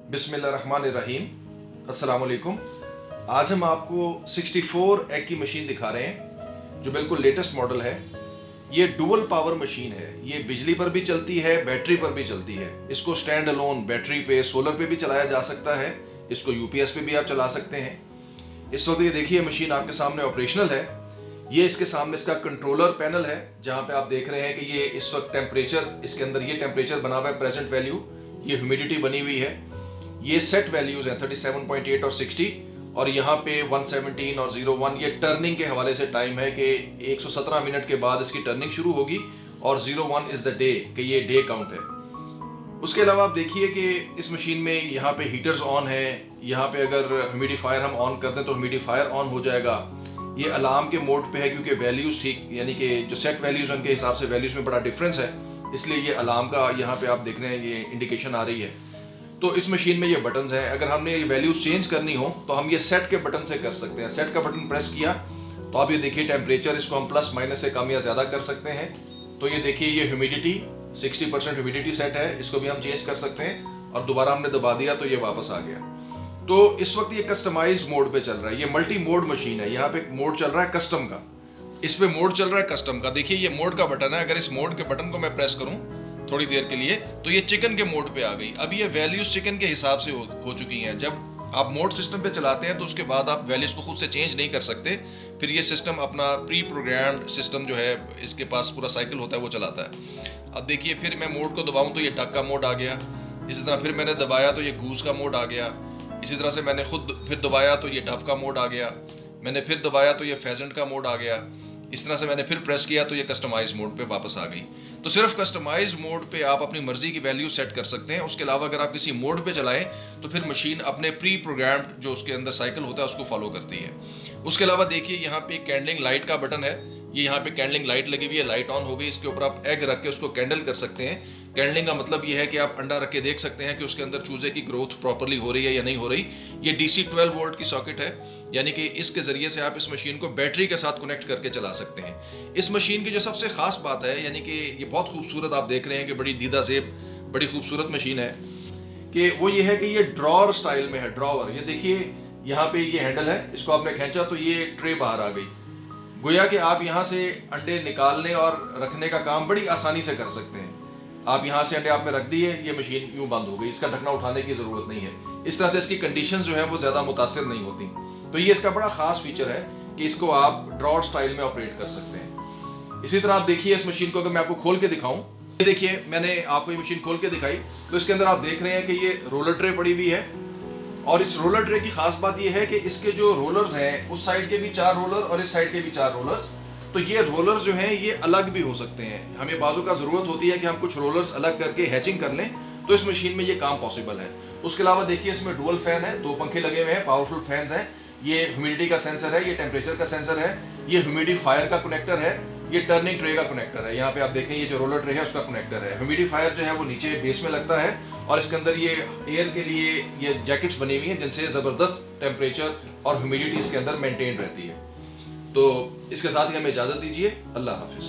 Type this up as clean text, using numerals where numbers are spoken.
बिस्मिल्लाहिर्रहमानिर्रहीम। अस्सलाम वालेकुम। आज हम आपको 64 एग की मशीन दिखा रहे हैं जो बिल्कुल लेटेस्ट मॉडल है। ये डुअल पावर मशीन है, ये बिजली पर भी चलती है, बैटरी पर भी चलती है। इसको स्टैंड अलोन बैटरी पे, सोलर पे भी चलाया जा सकता है, इसको यूपीएस पे भी आप चला सकते हैं। इस वक्त ये देखिए मशीन आपके सामने ऑपरेशनल है। ये इसके सामने इसका कंट्रोलर पैनल है जहां पे आप देख रहे हैं कि ये इस वक्त टेम्परेचर, इसके अंदर ये टेम्परेचर बना हुआ है प्रेजेंट वैल्यू, ये ह्यूमिडिटी बनी हुई है। ये सेट वैल्यूज हैं 37.8 और 60, और यहाँ पे 117 और 01 ये टर्निंग के हवाले से टाइम है कि 117 मिनट के बाद इसकी टर्निंग शुरू होगी, और 01 इज द डे कि ये डे काउंट है। उसके अलावा आप देखिए कि इस मशीन में यहाँ पे हीटर्स ऑन है। यहाँ पे अगर ह्यूमिडिफायर हम ऑन कर दें तो ह्यूमिडिफायर ऑन हो जाएगा। ये अलार्म के मोड पे है क्योंकि वैल्यूज ठीक, यानी कि जो सेट वैल्यूज उनके हिसाब से वैल्यूज में बड़ा डिफरेंस है, इसलिए ये अलार्म का यहाँ पे आप देख रहे हैं ये इंडिकेशन आ रही है। तो इस मशीन में ये बटन्स हैं, अगर हमने ये वैल्यूज चेंज करनी हो तो हम ये सेट के बटन से कर सकते हैं। सेट का बटन प्रेस किया तो आप ये देखिए टेम्परेचर, इसको हम प्लस माइनस से कम या ज़्यादा कर सकते हैं। तो ये देखिए ये ह्यूमिडिटी 60% ह्यूमिडिटी सेट है, इसको भी हम चेंज कर सकते हैं, और दोबारा हमने दबा दिया तो ये वापस आ गया। तो इस वक्त ये कस्टमाइज्ड मोड पे चल रहा है, ये मल्टी मोड मशीन है। यहाँ पे मोड चल रहा है कस्टम का, इस पे मोड चल रहा है कस्टम का। देखिए ये मोड का बटन है, अगर इस मोड के बटन को मैं प्रेस करूं थोड़ी देर के लिए तो ये चिकन के मोड पे आ गई। अब ये वैल्यूज चिकन के हिसाब से हो चुकी हैं। जब आप मोड सिस्टम पे चलाते हैं तो उसके बाद आप वैल्यूज को खुद से चेंज नहीं कर सकते, फिर ये सिस्टम अपना प्री प्रोग्राम्ड सिस्टम जो है, इसके पास पूरा साइकिल होता है, वो चलाता है। अब देखिए फिर मैं मोड को दबाऊं तो ये डक का मोड आ गया, इसी तरह फिर मैंने दबाया तो ये गूस का मोड आ गया, इसी तरह से मैंने खुद फिर दबाया तो ये डव का मोड आ गया, मैंने फिर दबाया तो ये फेजेंट का मोड आ गया, इस तरह से मैंने फिर प्रेस किया तो ये कस्टमाइज मोड पे वापस आ गई। तो सिर्फ कस्टमाइज मोड पे आप अपनी मर्जी की वैल्यू सेट कर सकते हैं। उसके अलावा अगर आप किसी मोड पे चलाएं तो फिर मशीन अपने प्री प्रोग्राम्ड जो उसके अंदर साइकिल होता है उसको फॉलो करती है। उसके अलावा देखिए यहाँ पे कैंडलिंग लाइट का बटन है, ये यहाँ पे कैंडलिंग लाइट लगी हुई है, लाइट ऑन हो गई। इसके ऊपर आप एग रख के उसको कैंडल कर सकते हैं। कैंडलिंग का मतलब ये है कि आप अंडा रख के देख सकते हैं कि उसके अंदर चूजे की ग्रोथ प्रॉपरली हो रही है या नहीं हो रही। ये DC 12 वोल्ट की सॉकेट है, यानी कि इसके जरिए से आप इस मशीन को बैटरी के साथ कनेक्ट करके चला सकते हैं। इस मशीन की जो सबसे खास बात है, यानी कि ये बहुत खूबसूरत, आप देख रहे हैं कि बड़ी दीदा ज़ेब बड़ी खूबसूरत मशीन है, कि वो ये है कि ये ड्रॉअर स्टाइल में है। ड्रॉअर, ये देखिए यहाँ पे ये हैंडल है, इसको आपने खींचा तो ये ट्रे बाहर आ गई। गोया कि आप यहाँ से अंडे निकालने और रखने का काम बड़ी आसानी से कर सकते हैं। आप यहाँ से अंडे आपने रख दिए, ये मशीन यूँ बंद हो गई, इसका ढकना उठाने की ज़रूरत नहीं है। इस तरह से इसकी कंडीशंस जो है वो ज़्यादा मुतासिर नहीं होती। तो ये इसका बड़ा ख़ास फीचर है कि इसको आप ड्रॉअर स्टाइल में ऑपरेट कर सकते हैं। इसी तरह आप देखिए इस मशीन को अगर मैं आपको खोल के दिखाऊं, ये देखिए मैंने आपको ये मशीन खोल के दिखाई तो इसके अंदर आप देख रहे हैं कि ये रोलर ट्रे पड़ी हुई है, और इस रोलर ट्रे की खास बात यह है कि इसके जो रोलर्स हैं, उस साइड के भी 4 रोलर और इस साइड के भी 4 रोलर्स, तो ये रोलर्स जो हैं ये अलग भी हो सकते हैं। हमें बाजू का ज़रूरत होती है कि हम कुछ रोलर्स अलग करके हैचिंग कर लें, तो इस मशीन में ये काम पॉसिबल है। उसके अलावा देखिए इसमें डुअल फैन है, 2 पंखे लगे हुए हैं, पावरफुल फैंस हैं। ये ह्यूमिडिटी का सेंसर है, ये टेम्परेचर का सेंसर है, ये ह्यूमिडिफायर का कनेक्टर है, ये टर्निंग ट्रे का कनेक्टर है। यहाँ पे आप देखें ये जो रोलर ट्रे है उसका कनेक्टर है। ह्यूमिडिफायर जो है वो नीचे बेस में लगता है, और इसके अंदर ये एयर के लिए ये जैकेट्स बनी हुई हैं जिनसे ज़बरदस्त टेम्परेचर और ह्यूमिडिटी इसके अंदर मेंटेन रहती है। तो इसके साथ ही हमें इजाज़त दीजिए। अल्लाह हाफिज़।